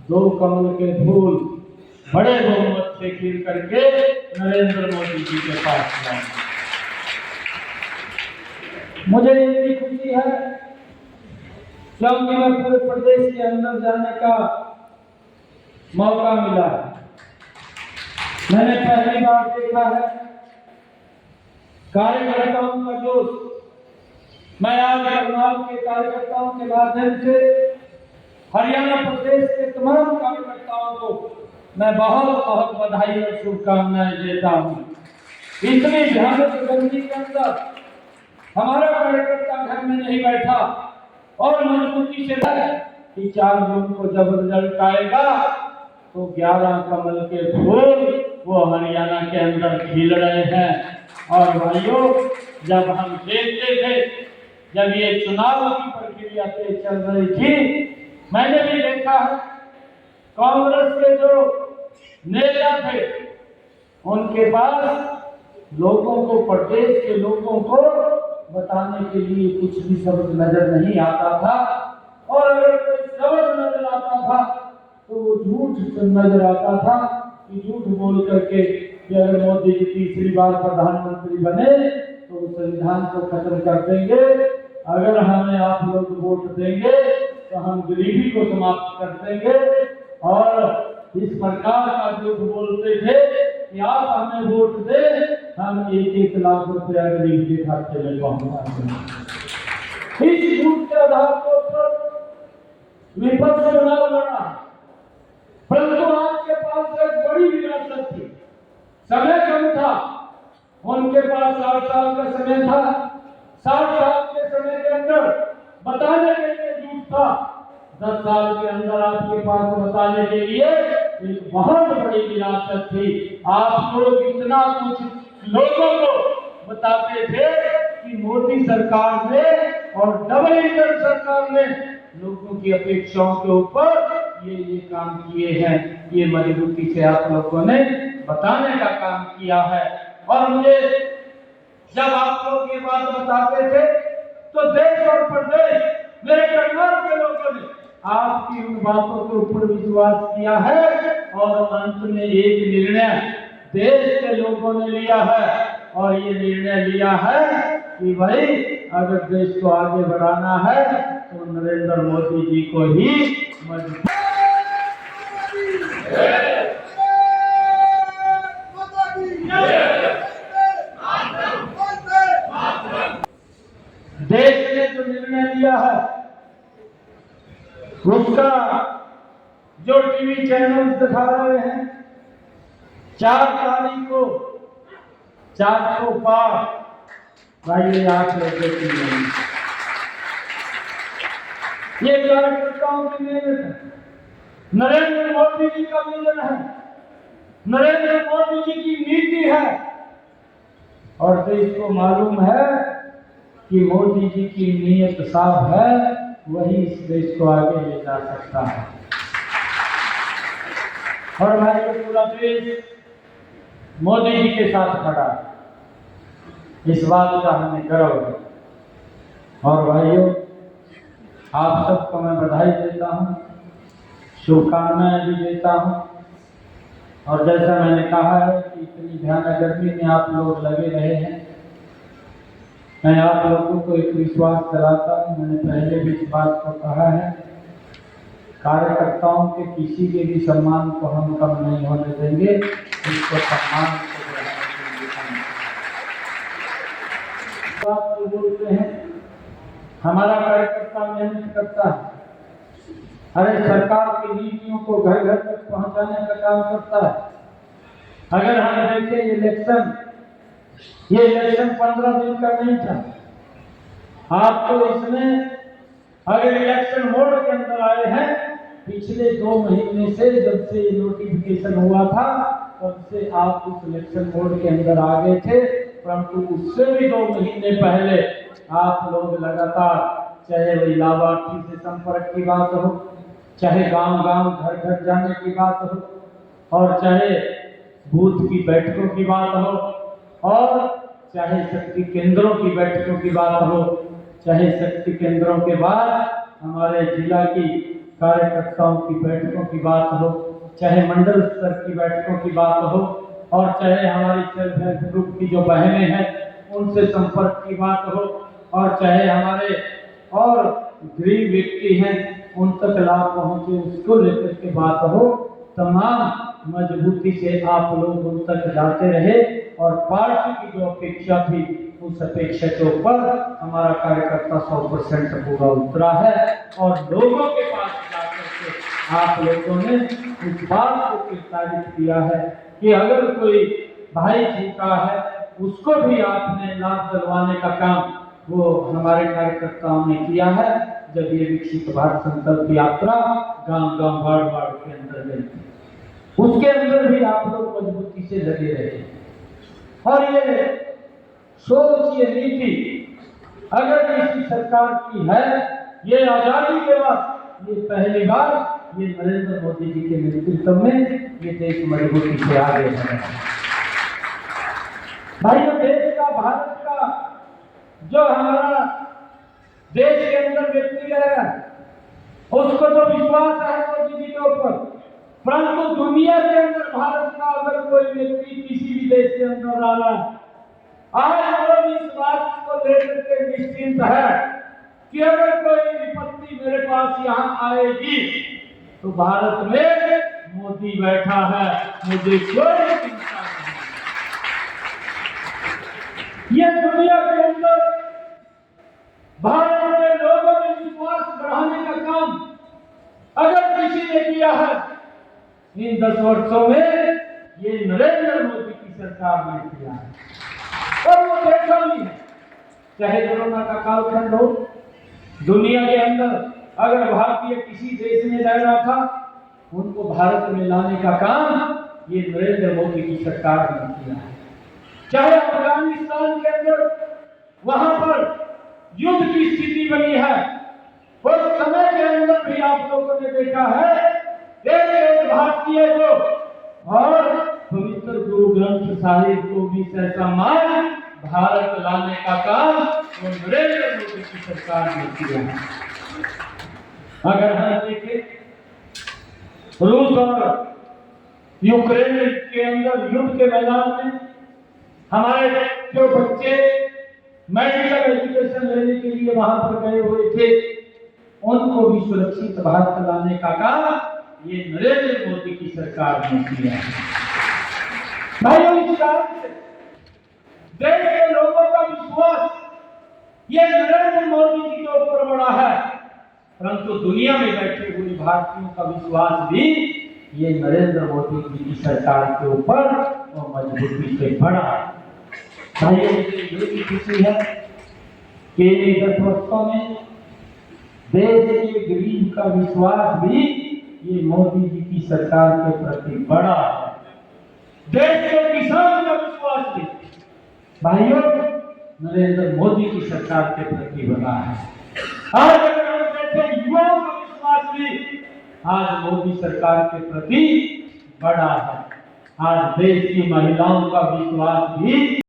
दो कमल के फूल बड़े बहुमत से खिल करके नरेंद्र मोदी जी के पास जाएंगे। मुझे इतनी खुशी है क्योंकि मैं पूरे प्रदेश के अंदर जाने का मौका मिला है। मैंने पहली बार देखा है कार्यकर्ताओं का जोश। मैं आज करनाल के कार्यकर्ताओं के माध्यम से हरियाणा प्रदेश के तमाम कार्यकर्ताओं को मैं बहुत बहुत बधाई और शुभकामनाएं देता हूं। इतनी भयानक गर्मी के अंदर हमारा कार्यकर्ता घर में नहीं बैठा और मजबूती से कि 4 जून को जब रिजल्ट आएगा तो 11 कमल के फूल वो हरियाणा के अंदर खिल रहे हैं। और भाइयों, जब हम देखते थे, जब ये चुनाव की प्रक्रिया तेज चल रही थी, मैंने भी देखा है कांग्रेस के जो नेता थे उनके पास लोगों को, प्रदेश के लोगों को बताने के लिए कुछ भी शब्द नजर नहीं आता था, और अगर कोई शब्द नजर आता था तो वो झूठ नजर आता था कि झूठ बोल करके कि अगर मोदी जी तीसरी बार प्रधानमंत्री बने तो संविधान को खत्म कर देंगे, अगर हमें आप लोग वोट देंगे तो हम गरीबी को समाप्त कर देंगे। और इस प्रकार का झूठ बोलते थे कि आप हमें वोट दें, हम 1-1 लाख रुपया गरीब के खाते में पहुंचा देंगे। इस झूठ के आधार पर विपक्ष चुनाव लड़ा, परंतु आपके पास एक बड़ी विरासत थी, समय कम था। उनके पास 60 साल का समय था। 60 साल के समय के अंदर बताने के लिए झूठ था। 10 साल के अंदर आपके पास बताने के लिए एक बहुत बड़ी विरासत थी। आप लोग इतना कुछ लोगों को बताते थे कि मोदी सरकार ने और डबल इंजन सरकार ने लोगों की अपेक्षाओं के ऊपर ये काम किए हैं। ये मजबूती से आप लोगों ने बताने का काम किया है। और मुझे जब आप लोग ये बात बताते थे तो देश और प्रदेश, मेरे करनाल के लोगों ने आपकी उन बातों के ऊपर विश्वास किया है, और अंत में एक निर्णय देश के लोगों ने लिया है, और ये निर्णय लिया है कि भाई अगर देश को आगे बढ़ाना है तो नरेंद्र मोदी जी को ही मजबूत। देश ने जो निर्णय लिया है उसका जो टीवी चैनल दिखा रहे हैं, 4 तारीख को 400 पार, भाई आप लोग देखिए, ये कार्यकर्ताओं की मेहनत है, नरेंद्र मोदी जी का विजन है, नरेंद्र मोदी जी की नीति है, और देश को मालूम है कि मोदी जी की नीयत साफ है, वही इस देश को आगे ले जा सकता है। और भाई पूरा देश मोदी जी के साथ खड़ा है, इस बात का हमें गर्व है। और भाइयों, आप सबको मैं बधाई देता हूँ, शुभकामनाएं भी देता हूँ। और जैसा मैंने कहा है कि इतनी भयानक गर्मी में आप लोग लगे रहे हैं, मैं आप लोगों को एक विश्वास दिलाता हूँ। मैंने पहले भी इस बात को कहा है, कार्यकर्ताओं के किसी के भी सम्मान को हम कम नहीं होने देंगे, इसको सम्मान को बात बोलते हैं। हमारा कार्यकर्ता मेहनत करता है, अरे सरकार की नीतियों को घर घर तक पहुंचाने का काम करता है। अगर हम देखें ये इलेक्शन 15 दिन का नहीं था। आप तो इसमें अगर इलेक्शन मोड के अंदर आए हैं, पिछले 2 महीने से जब से ये नोटिफिकेशन हुआ था तब से आप उस इलेक्शन मोड के अंदर आ गए थे, परंतु उससे भी 2 महीने पहले आप लोग लगातार, चाहे वही लाभार्थी से संपर्क की बात हो, चाहे गांव-गांव घर-घर जाने की बात हो, और चाहे बूथ की बैठकों की बात हो, और चाहे शक्ति केंद्रों की बैठकों की बात हो, चाहे शक्ति केंद्रों के बाद हमारे जिला की कार्यकर्ताओं की बैठकों की बात हो, चाहे मंडल स्तर की बैठकों की बात हो, और चाहे हमारी सेल्फ हेल्प ग्रुप की जो बहनें हैं उनसे संपर्क की बात हो, और चाहे हमारे और गरीब व्यक्ति हैं उन तक लाभ पहुंचे उसको लेकर के बात हो, तमाम मजबूती से आप लोग उन तक जाते रहे और पार्टी की जो अपेक्षा थी उस अपेक्षा के ऊपर हमारा कार्यकर्ता 100% पूरा उतरा है और लोगों के पास जाकर के आप लोगों ने इस बात को प्रस्तावित किया है कि अगर कोई भाई झूठा है उसको भी आपने लाभ दिलवाने का काम वो हमारे कार्यकर्ताओं ने किया है। जब ये विकसित भारत संकल्प यात्रा गांव-गांव वार्ड-वार्ड के अंदर गई थी, उसके अंदर भी आप लोग मजबूती से लगे रहे और ये सोच, ये नीति अगर किसी सरकार की है, ये आजादी के बाद ये पहली बार ये नरेंद्र मोदी जी के नेतृत्व में ये देश मजबूती से आगे है। भाइयों, देश का, भारत का जो हमारा देश के अंदर व्यक्ति रहेगा उसको तो विश्वास है मोदी जी के ऊपर, परंतु दुनिया के अंदर भारत का अगर कोई व्यक्ति किसी भी देश के अंदर आ रहा है, आज लोग इस बात को लेकर के निश्चिंत है कि अगर कोई विपत्ति मेरे पास यहाँ आएगी तो भारत में मोदी बैठा है, मुझे कोई चिंता नहीं। ये दुनिया के अंदर भारत में लोगों में विश्वास बढ़ाने का काम अगर किसी ने किया है इन 10 वर्षों में, ये नरेंद्र मोदी की सरकार ने किया है और वो देखा भी है। चाहे कोरोना का कालखंड हो, दुनिया के अंदर अगर भारतीय किसी देश में रह रहा था उनको भारत में लाने का काम ये नरेंद्र मोदी की सरकार ने किया है। चाहे अफगानिस्तान के अंदर वहां पर युद्ध की स्थिति बनी है, उस समय के अंदर भी आप लोगों ने देखा है एक भारतीय को और पवित्र गुरु ग्रंथ साहिब को भी सम्मान भारत लाने का काम वो नरेंद्र मोदी की सरकार ने किया है। अगर हम देखें रूस और यूक्रेन के अंदर युद्ध के मैदान में हमारे जो बच्चे मेडिकल एजुकेशन लेने के लिए वहां पर गए हुए थे उनको भी सुरक्षित भारत लाने का काम ये नरेंद्र मोदी की सरकार ने किया है। भाइयों, इस कारण से देश के लोगों का विश्वास ये नरेंद्र मोदी जी के ऊपर बड़ा है, परंतु दुनिया में बैठे हुए भारतीयों का विश्वास भी ये नरेंद्र मोदी जी की सरकार के ऊपर और मजबूती से बड़ा है। भाइयों, मुझे ये भी खुशी है कि 10 वर्षों में देश के गरीब का विश्वास भी ये मोदी जी की सरकार के प्रति बड़ा है। देश के किसान का विश्वास भी भाइयों नरेंद्र मोदी की सरकार के प्रति बड़ा है। आज अगर हम देखें युवाओं का विश्वास भी आज मोदी सरकार के प्रति बड़ा है। आज देश की महिलाओं का विश्वास भी